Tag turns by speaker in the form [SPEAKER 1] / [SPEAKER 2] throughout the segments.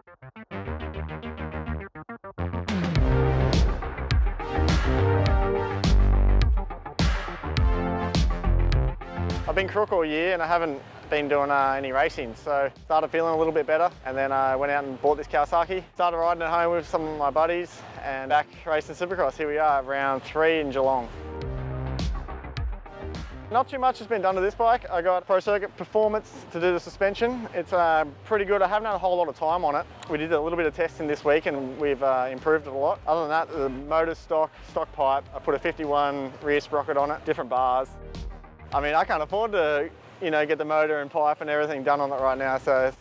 [SPEAKER 1] I've been crook all year and I haven't been doing any racing, so started feeling a little bit better, and then I went out and bought this Kawasaki. Started riding at home with some of my buddies and back racing Supercross. Here we are, round 3 in Geelong. Not too much has been done to this bike. I got Pro Circuit Performance to do the suspension. It's pretty good. I haven't had a whole lot of time on it. We did a little bit of testing this week and we've improved it a lot. Other than that, the motor's stock pipe. I put a 51 rear sprocket on it, different bars. I mean, I can't afford to, get the motor and pipe and everything done on it right now. So,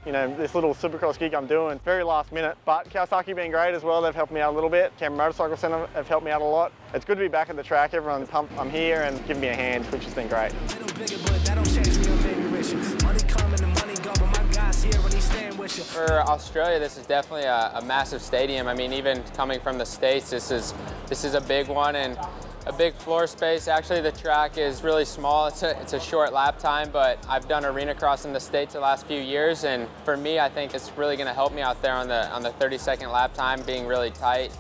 [SPEAKER 1] this little Supercross gig I'm doing, very last minute. But Kawasaki being great as well, they've helped me out a little bit. Canberra Motorcycle Centre have helped me out a lot. It's good to be back at the track. Everyone's pumped I'm here and giving me a hand, which has been great.
[SPEAKER 2] For Australia, this is definitely a massive stadium. I mean, even coming from the States, this is a big one and a big floor space. Actually, the track is really small. It's a short lap time, but I've done arena cross in the States the last few years, and for me, I think it's really going to help me out there on the 30-second lap time, being really tight.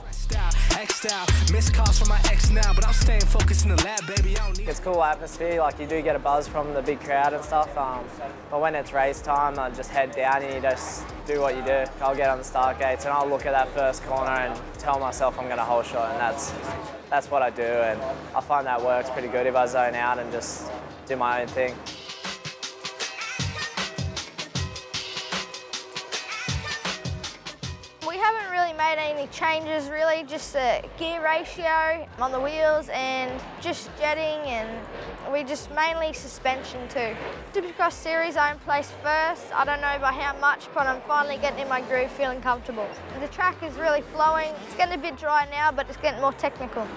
[SPEAKER 2] Missed calls from my ex now, but I'm staying focused in the lab, baby.
[SPEAKER 3] It's cool atmosphere, like you do get a buzz from the big crowd and stuff, but when it's race time, I just head down and you just do what you do. I'll get on the start gates and I'll look at that first corner and tell myself I'm going to hole shot, and that's what I do, and I find that works pretty good if I zone out and just do my own thing.
[SPEAKER 4] We haven't really made any changes, really, just the gear ratio on the wheels and just jetting, and we just mainly suspension too. Supercross series, I'm placed first. I don't know by how much, but I'm finally getting in my groove, feeling comfortable. The track is really flowing. It's getting a bit dry now, but it's getting more technical.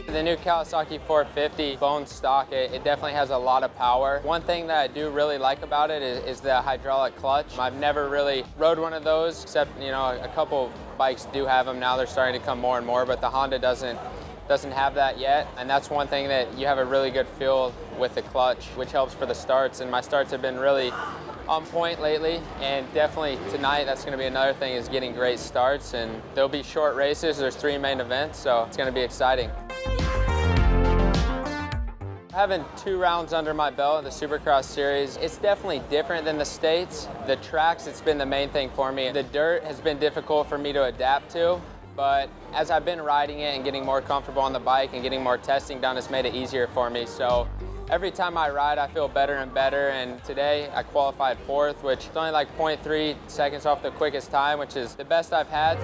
[SPEAKER 2] The new Kawasaki 450 bone stock, it definitely has a lot of power. One thing that I do really like about it is the hydraulic clutch. I've never really rode one of those, except a couple bikes do have them now. They're starting to come more and more, but the Honda doesn't have that yet. And that's one thing that you have a really good feel with the clutch, which helps for the starts. And my starts have been really on point lately, and definitely tonight that's going to be another thing, is getting great starts, and there'll be short races. There's 3 main events, so it's going to be exciting. Having 2 rounds under my belt in the Supercross series, it's definitely different than the States. The tracks, it's been the main thing for me. The dirt has been difficult for me to adapt to, but as I've been riding it and getting more comfortable on the bike and getting more testing done, it's made it easier for me. So every time I ride, I feel better and better, and today I qualified 4th, which is only like 0.3 seconds off the quickest time, which is the best I've had.